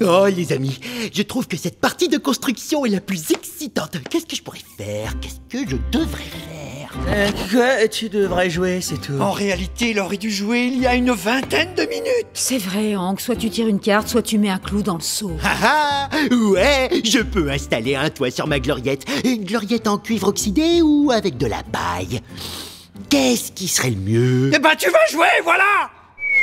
Oh les amis, je trouve que cette partie de construction est la plus excitante. Qu'est-ce que je pourrais faire? Qu'est-ce que je devrais faire? Quoi? Tu devrais jouer, c'est tout. En réalité, il aurait dû jouer il y a une vingtaine de minutes. C'est vrai, Hank. Soit tu tires une carte, soit tu mets un clou dans le seau. Ah ah, ouais, je peux installer un toit sur ma gloriette. Une gloriette en cuivre oxydé ou avec de la paille? Qu'est-ce qui serait le mieux? Eh ben, tu vas jouer, voilà!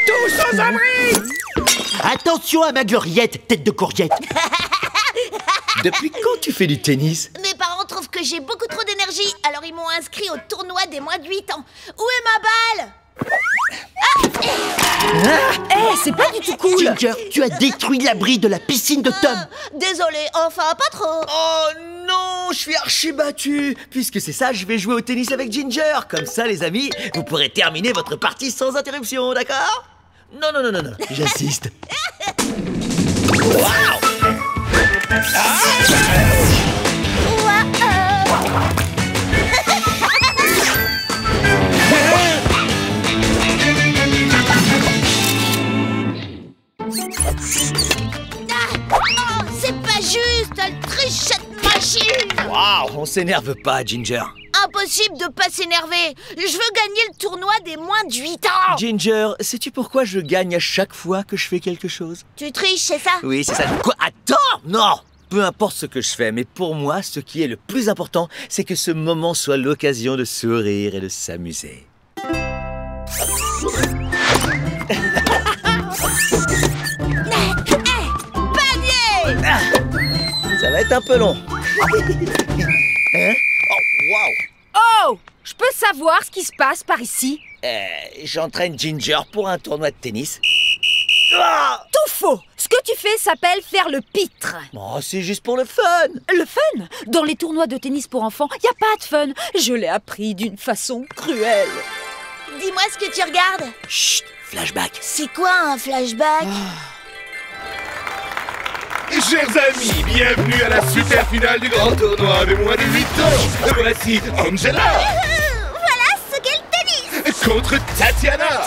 Tous aux abris! Attention à ma gloriette, tête de courgette. Depuis quand tu fais du tennis? Mes parents trouvent que j'ai beaucoup trop d'énergie, alors ils m'ont inscrit au tournoi des moins de 8 ans. Où est ma balle? C'est pas du tout cool. Ginger, tu as détruit l'abri de la piscine de Tom. Désolé, enfin pas trop. Oh non, je suis archi battu. Puisque c'est ça, je vais jouer au tennis avec Ginger. Comme ça, les amis, vous pourrez terminer votre partie sans interruption, d'accord? Non, j'insiste. Waouh! C'est pas juste, elle triche cette machine. Waouh, on s'énerve pas, Ginger. Impossible de pas s'énerver. Je veux gagner le tournoi des moins de 8 ans. Ginger, sais-tu pourquoi je gagne à chaque fois que je fais quelque chose? Tu triches, c'est ça? Oui, c'est ça. Quoi? Attends! Non! Peu importe ce que je fais, mais pour moi, ce qui est le plus important, c'est que ce moment soit l'occasion de sourire et de s'amuser. Panier! Ça va être un peu long. Hein? Oh, waouh! Oh! Je peux savoir ce qui se passe par ici? J'entraîne Ginger pour un tournoi de tennis. Tout faux! Ce que tu fais s'appelle faire le pitre. Oh, c'est juste pour le fun. Le fun? Dans les tournois de tennis pour enfants, y a pas de fun. Je l'ai appris d'une façon cruelle. Dis-moi ce que tu regardes. Chut, flashback. C'est quoi un flashback? Chers amis, bienvenue à la super finale du grand tournoi de moins de 8 ans. Voici Angela Voilà ce qu'est le tennis. contre Tatiana.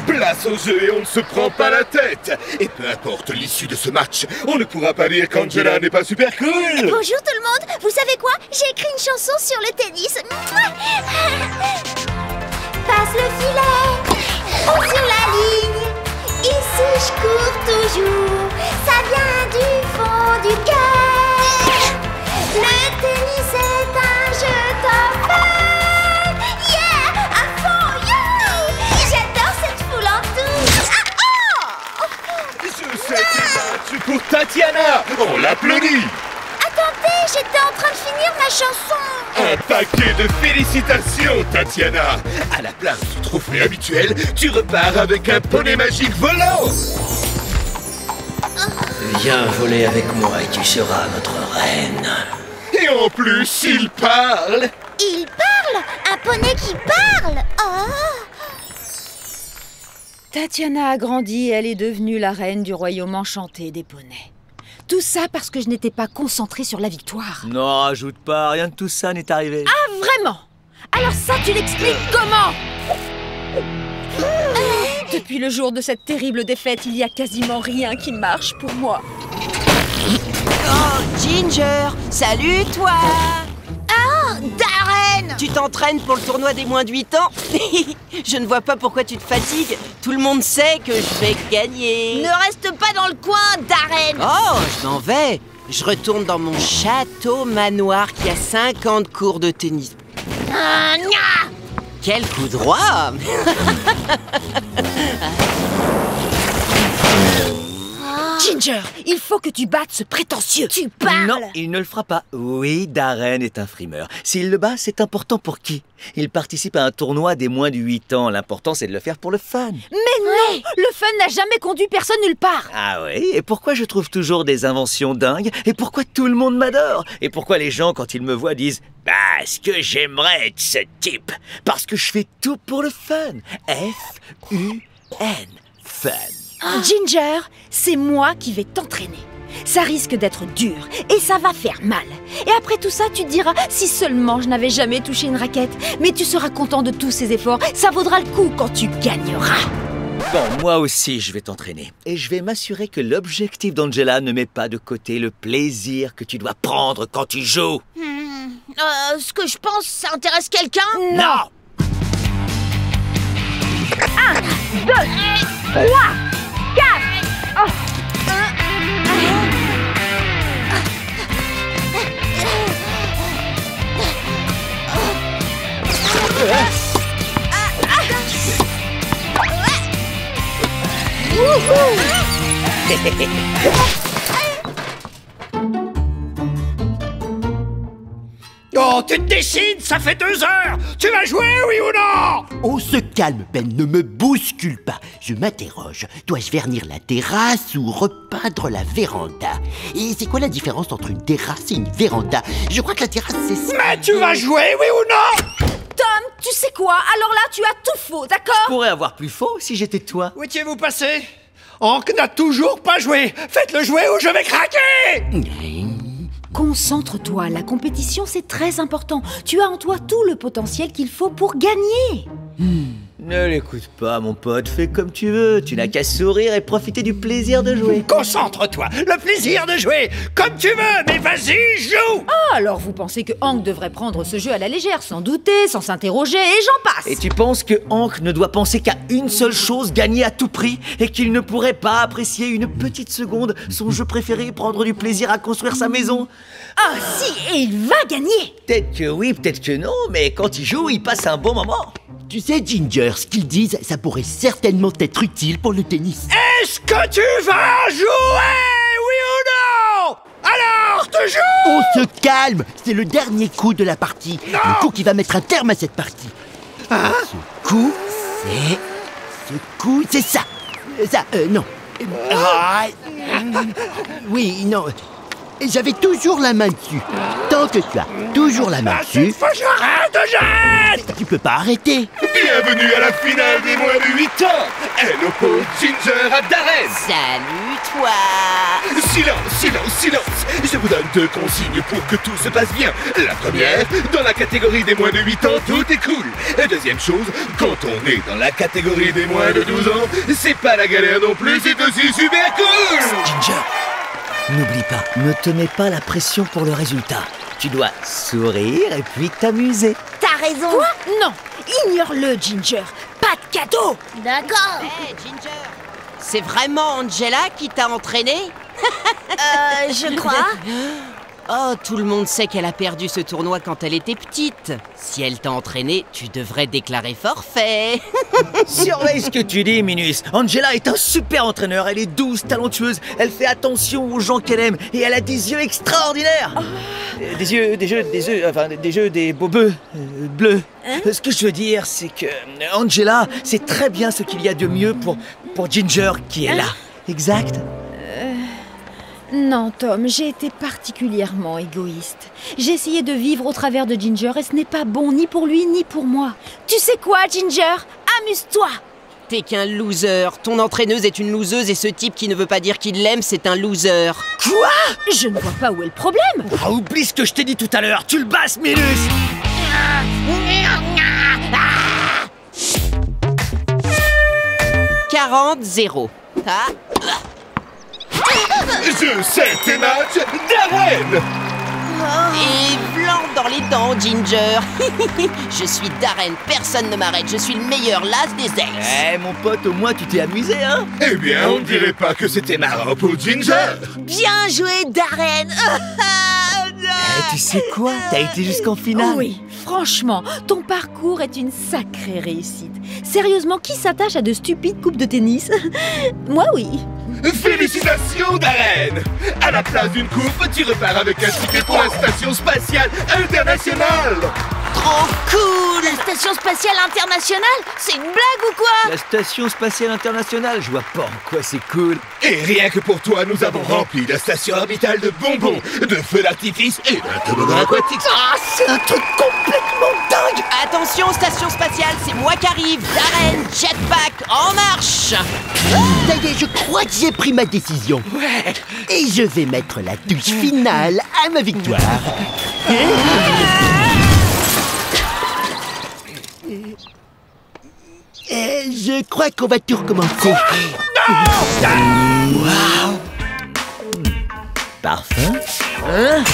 Place au jeu et on ne se prend pas la tête. Et peu importe l'issue de ce match, on ne pourra pas dire qu'Angela n'est pas super cool. Bonjour tout le monde. Vous savez quoi? J'ai écrit une chanson sur le tennis. Passe le filet ou sur la ligne. Ici je cours toujours. Ça vient du fond du cœur. Le tennis est un jeu top fun. Yeah, à fond, you. J'adore cette foule en touche. Ce match pour Tatiana. On l'applaudit. Attendez, j'étais en train de finir ma chanson. Un paquet de félicitations, Tatiana. À la place du trophée habituel, tu repars avec un poney magique volant. Viens voler avec moi et tu seras notre reine. Et en plus, il parle. Il parle? Un poney qui parle? Oh! Tatiana a grandi et elle est devenue la reine du royaume enchanté des poneys. Tout ça parce que je n'étais pas concentrée sur la victoire. Non, rajoute pas, rien de tout ça n'est arrivé. Ah, vraiment? Alors ça, tu l'expliques comment? Depuis le jour de cette terrible défaite, il y a quasiment rien qui marche pour moi. Oh, Ginger! Salut, toi! Oh, Darren! Tu t'entraînes pour le tournoi des moins de 8 ans? Je ne vois pas pourquoi tu te fatigues. Tout le monde sait que je vais gagner. Ne reste pas dans le coin, Darren! Oh, je m'en vais. Je retourne dans mon château manoir qui a 50 cours de tennis. Gna! Quel coup droit! Ginger, il faut que tu battes ce prétentieux. Tu parles! Non, il ne le fera pas. Oui, Darren est un frimeur. S'il le bat, c'est important pour qui? Il participe à un tournoi des moins de 8 ans. L'important, c'est de le faire pour le fun. Mais non! Le fun n'a jamais conduit personne nulle part. Ah oui? Et pourquoi je trouve toujours des inventions dingues? Et pourquoi tout le monde m'adore? Et pourquoi les gens, quand ils me voient, disent « Bah, ce que j'aimerais être ce type ?» Parce que je fais tout pour le fun. F-U-N. Fun. Ginger, c'est moi qui vais t'entraîner. Ça risque d'être dur et ça va faire mal. Et après tout ça, tu te diras, si seulement je n'avais jamais touché une raquette. Mais tu seras content de tous ces efforts, ça vaudra le coup quand tu gagneras. Bon, moi aussi, je vais t'entraîner. Et je vais m'assurer que l'objectif d'Angela ne met pas de côté le plaisir que tu dois prendre quand tu joues. Ce que je pense, ça intéresse quelqu'un? Non! 1, 2, 3, 4. Oh, tu te décides, ça fait 2 heures. Tu vas jouer, oui ou non? On se calme, Ben, ne me bouscule pas. Je m'interroge. Dois-je vernir la terrasse ou repeindre la véranda? Et c'est quoi la différence entre une terrasse et une véranda? Je crois que la terrasse, c'est... Mais tu vas jouer, oui ou non? Tom, tu sais quoi? Alors là, tu as tout faux, d'accord? Je pourrais avoir plus faux si j'étais toi. Où étiez-vous passé? Hank n'a toujours pas joué. Faites-le jouer ou je vais craquer. Concentre-toi, la compétition c'est très important. Tu as en toi tout le potentiel qu'il faut pour gagner. Ne l'écoute pas, mon pote, fais comme tu veux. Tu n'as qu'à sourire et profiter du plaisir de jouer. Concentre-toi, le plaisir de jouer, comme tu veux, mais vas-y, joue. Ah, alors vous pensez que Hank devrait prendre ce jeu à la légère, sans douter, sans s'interroger, et j'en passe. Et tu penses que Hank ne doit penser qu'à une seule chose, gagner à tout prix, et qu'il ne pourrait pas apprécier une petite seconde son jeu préféré, prendre du plaisir à construire sa maison? Ah si, et il va gagner. Peut-être que oui, peut-être que non, mais quand il joue, il passe un bon moment. Tu sais, Ginger, ce qu'ils disent, ça pourrait certainement être utile pour le tennis. Est-ce que tu vas jouer, oui ou non? Alors, tu joues? On se calme. C'est le dernier coup de la partie. Non. Le coup qui va mettre un terme à cette partie. Hein? Ce coup, c'est ça. Ça, non. Ah, oui, non. J'avais toujours la main dessus. Tant que tu as toujours la main dessus, Cette fois, j'arrête, jette. tu peux pas arrêter. Bienvenue à la finale des moins de 8 ans. Elle oppose Ginger à Darren. Salut, toi. Silence, silence, silence. Je vous donne 2 consignes pour que tout se passe bien. La première, dans la catégorie des moins de 8 ans, tout est cool. La deuxième chose, quand on est dans la catégorie des moins de 12 ans, c'est pas la galère non plus, c'est aussi super cool. Ginger, n'oublie pas, ne te mets pas la pression pour le résultat. Tu dois sourire et puis t'amuser. T'as raison. Quoi? Non, ignore-le, Ginger. Pas de cadeau. D'accord. Hey, Ginger, c'est vraiment Angela qui t'a entraîné? Je crois. Oh, tout le monde sait qu'elle a perdu ce tournoi quand elle était petite. Si elle t'a entraîné, tu devrais déclarer forfait. Surveille ce que tu dis, Minus. Angela est un super entraîneur. Elle est douce, talentueuse. Elle fait attention aux gens qu'elle aime. Et elle a des yeux extraordinaires. Des beaux bœufs bleus. Ce que je veux dire, c'est que Angela sait très bien ce qu'il y a de mieux pour Ginger qui est là. Exact. Non, Tom, j'ai été particulièrement égoïste. J'ai essayé de vivre au travers de Ginger et ce n'est pas bon ni pour lui ni pour moi. Tu sais quoi, Ginger? Amuse-toi! T'es qu'un loser. Ton entraîneuse est une loseuse et ce type qui ne veut pas dire qu'il l'aime, c'est un loser. Quoi? Je ne vois pas où est le problème. Ah, oublie ce que je t'ai dit tout à l'heure. Tu le basses, Minus. 40-0. Ah. Je sais tes matchs, Darren. Et blanc dans les dents, Ginger. Je suis Darren, personne ne m'arrête. Je suis le meilleur las des ex. Eh, mon pote, au moins tu t'es amusé, hein? Eh bien, on dirait pas que c'était marrant pour Ginger. Bien joué, Darren. Tu sais quoi? T'as été jusqu'en finale. Oui, franchement, ton parcours est une sacrée réussite. Sérieusement, qui s'attache à de stupides coupes de tennis? Moi, oui. Félicitations, Darren. À la place d'une coupe, tu repars avec un ticket pour la Station Spatiale Internationale. Trop cool. La station spatiale internationale? C'est une blague ou quoi? La Station Spatiale Internationale, je vois pas en quoi c'est cool. Et rien que pour toi, nous avons rempli la station orbitale de bonbons, de feux d'artifice et d'un toboggan aquatique. Ah, c'est un truc complètement dingue! Attention, station spatiale, c'est moi qui arrive. Darren, jetpack, en marche! Ça y est, je crois que j'ai pris ma décision. Ouais. Et je vais mettre la touche finale à ma victoire. Je crois qu'on va tout recommencer. Waouh. Parfum. Hein?